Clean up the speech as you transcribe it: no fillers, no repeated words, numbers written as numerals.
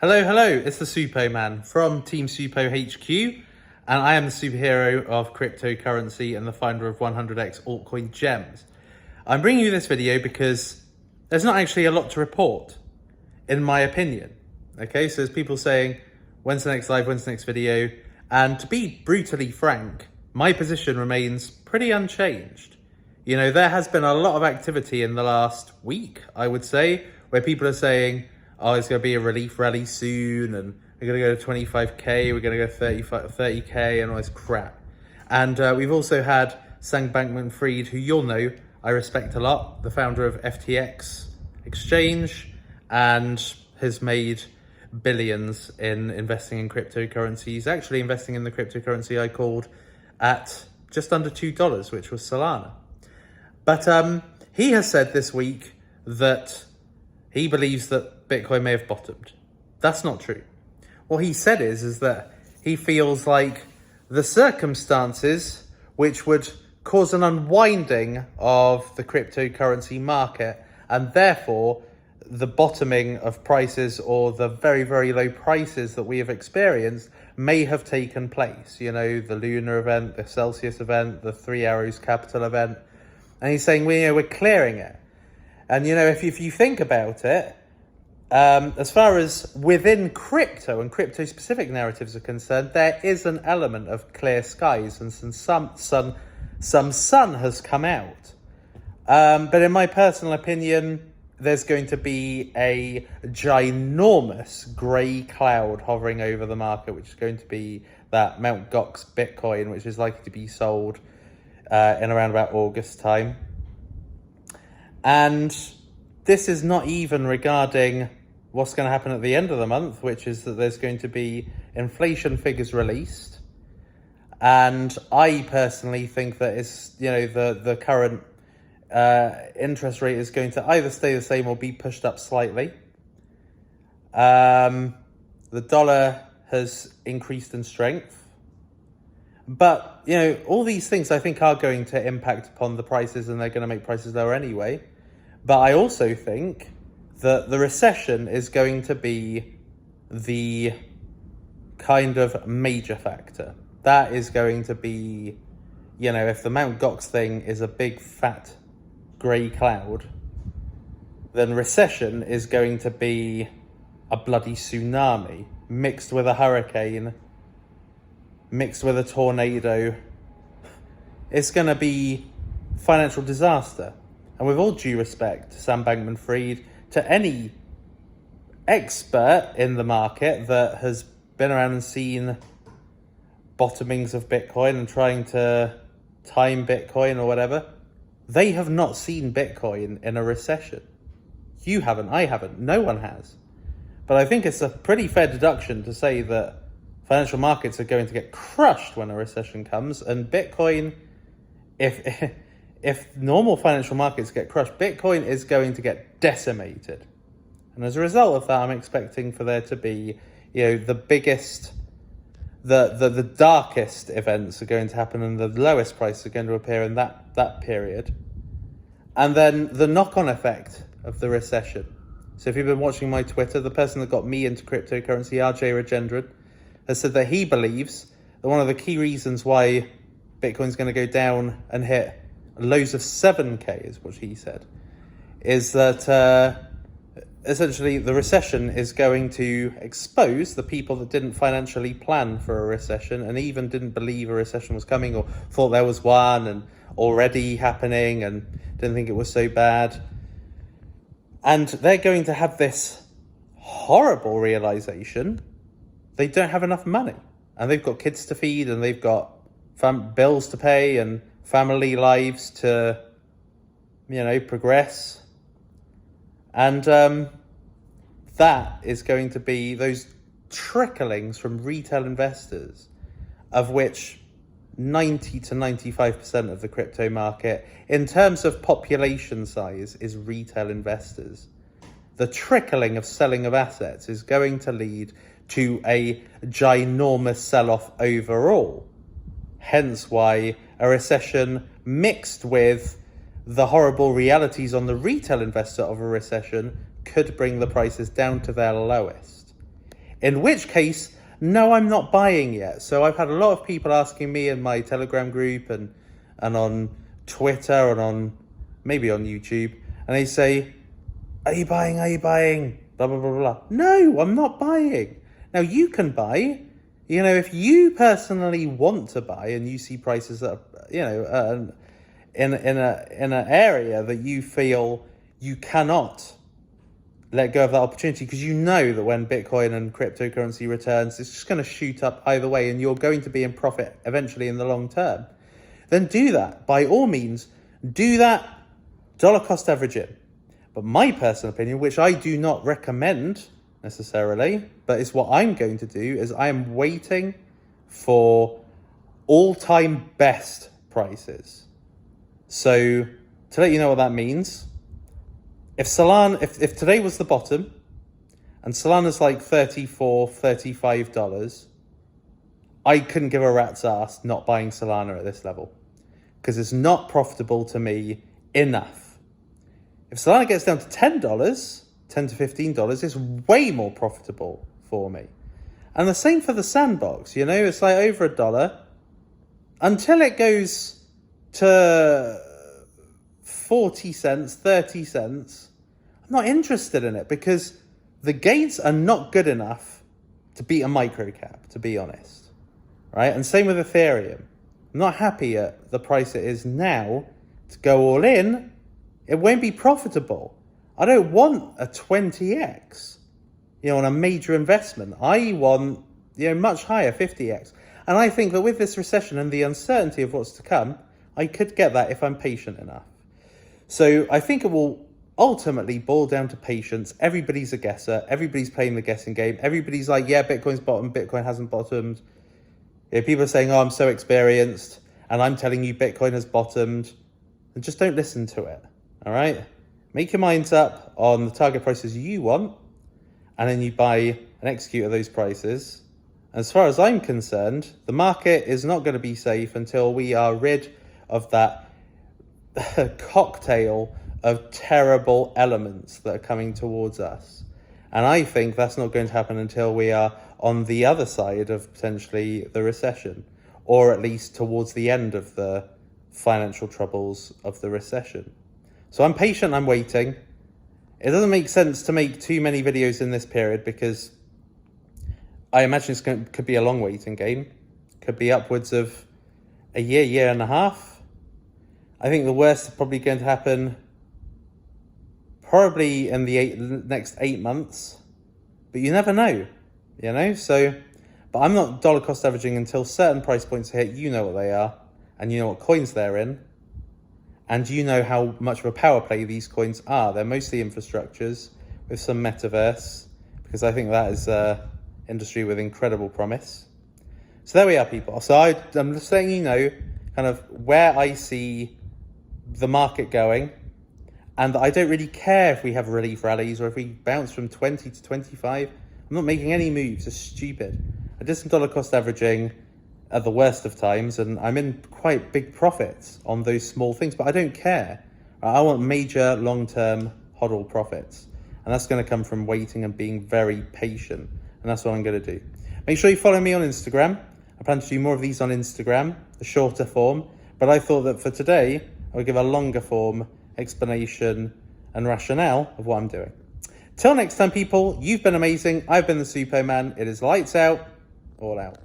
Hello, it's the Supo Man from Team Supo HQ, and I am the superhero of cryptocurrency and the founder of 100x altcoin gems. I'm bringing you this video because there's not actually a lot to report, in my opinion. Okay, so there's people saying, when's the next live, when's the next video? And to be brutally frank, my position remains pretty unchanged. You know, there has been a lot of activity in the last week, I would say, where people are saying, oh, it's going to be a relief rally soon, and we're going to go to 25k, we're going to go 30k, and all this crap. And we've also had Sam Bankman-Fried, who you'll know I respect a lot, the founder of FTX Exchange, and has made billions in investing in cryptocurrencies. He's actually investing in the cryptocurrency I called at just under $2, which was Solana. But he has said this week that he believes that Bitcoin may have bottomed. That's not true. What he said is that he feels like the circumstances which would cause an unwinding of the cryptocurrency market, and therefore the bottoming of prices or the very, very low prices that we have experienced may have taken place. You know, the Lunar event, the Celsius event, the Three Arrows Capital event. And he's saying, we're clearing it. And, you know, if you think about it, as far as within crypto and crypto-specific narratives are concerned, there is an element of clear skies and some sun has come out. But in my personal opinion, there's going to be a ginormous grey cloud hovering over the market, which is going to be that Mt. Gox Bitcoin, which is likely to be sold in around about August time. And this is not even regarding what's going to happen at the end of the month, which is that there's going to be inflation figures released. And I personally think that it's, you know, the current interest rate is going to either stay the same or be pushed up slightly. The dollar has increased in strength. But, you know, all these things I think are going to impact upon the prices, and they're going to make prices lower anyway. But I also think that the recession is going to be the kind of major factor. That is going to be, you know, if the Mt. Gox thing is a big fat grey cloud, then recession is going to be a bloody tsunami mixed with a hurricane, mixed with a tornado. It's going to be financial disaster. And with all due respect to Sam Bankman-Fried, to any expert in the market that has been around and seen bottomings of Bitcoin and trying to time Bitcoin or whatever, they have not seen Bitcoin in a recession. You haven't, I haven't, no one has. But I think it's a pretty fair deduction to say that financial markets are going to get crushed when a recession comes, and Bitcoin, if normal financial markets get crushed, Bitcoin is going to get decimated. And as a result of that, I'm expecting for there to be, you know, the biggest, the darkest events are going to happen, and the lowest prices are going to appear in that period. And then the knock-on effect of the recession. So if you've been watching my Twitter, the person that got me into cryptocurrency, RJ Rajendran, has said that he believes that one of the key reasons why Bitcoin's going to go down and hit lows of 7k, is what he said, is that essentially the recession is going to expose the people that didn't financially plan for a recession and even didn't believe a recession was coming, or thought there was one and already happening and didn't think it was so bad. And they're going to have this horrible realization they don't have enough money, and they've got kids to feed, and they've got bills to pay and family lives to, you know, progress. And that is going to be those tricklings from retail investors, of which 90 to 95% of the crypto market, in terms of population size, is retail investors. The trickling of selling of assets is going to lead to a ginormous sell-off overall. Hence why a recession mixed with the horrible realities on the retail investor of a recession could bring the prices down to their lowest. In which case, no, I'm not buying yet. So I've had a lot of people asking me in my Telegram group and on Twitter and on maybe on YouTube, and they say, are you buying? Are you buying? Blah, blah, blah, blah. No, I'm not buying. Now, you can buy. You know, if you personally want to buy and you see prices that are, you know, in an area that you feel you cannot let go of that opportunity, because you know that when Bitcoin and cryptocurrency returns, it's just going to shoot up either way and you're going to be in profit eventually in the long term, then do that. By all means, do that dollar cost averaging. But my personal opinion, which I do not recommend necessarily, but it's what I'm going to do, is I am waiting for all-time best prices. So to let you know what that means, if Solana, if today was the bottom and Solana's like $34, $35, I couldn't give a rat's ass not buying Solana at this level, because it's not profitable to me enough. If Solana gets down to $10 to $15, it's way more profitable for me. And the same for the Sandbox, you know, it's like over $1 until it goes to 40 cents, 30 cents. I'm not interested in it because the gains are not good enough to beat a microcap, to be honest, right? And same with Ethereum. I'm not happy at the price it is now. To go all in, it won't be profitable. I don't want a 20x, you know, on a major investment. I want, you know, much higher, 50x. And I think that with this recession and the uncertainty of what's to come, I could get that if I'm patient enough. So I think it will ultimately boil down to patience. Everybody's a guesser. Everybody's playing the guessing game. Everybody's like, yeah, Bitcoin's bottomed. Bitcoin hasn't bottomed. You know, people are saying, oh, I'm so experienced, and I'm telling you Bitcoin has bottomed. And just don't listen to it, all right? Make your minds up on the target prices you want, and then you buy and execute at those prices. As far as I'm concerned, the market is not going to be safe until we are rid of that cocktail of terrible elements that are coming towards us. And I think that's not going to happen until we are on the other side of potentially the recession, or at least towards the end of the financial troubles of the recession. So I'm patient, I'm waiting. It doesn't make sense to make too many videos in this period because I imagine could be a long waiting game. Could be upwards of a year, year and a half. I think the worst is probably going to happen probably in the next 8 months, but you never know, you know? So, but I'm not dollar cost averaging until certain price points hit. You know what they are, and you know what coins they're in, and you know how much of a power play these coins are. They're mostly infrastructures with some metaverse, because I think that is an industry with incredible promise. So there we are, people. So I'm just letting you know kind of where I see the market going, and I don't really care if we have relief rallies or if we bounce from 20 to 25. I'm not making any moves. It's stupid. I did some dollar cost averaging at the worst of times, and I'm in quite big profits on those small things, but I don't care. I want major long-term hodl profits, and that's going to come from waiting and being very patient, and that's what I'm going to do. Make sure you follow me on Instagram. I plan to do more of these on Instagram, the shorter form, but I thought that for today, I would give a longer form explanation and rationale of what I'm doing. Till next time, people, you've been amazing. I've been the Supo Man. It is lights out, all out.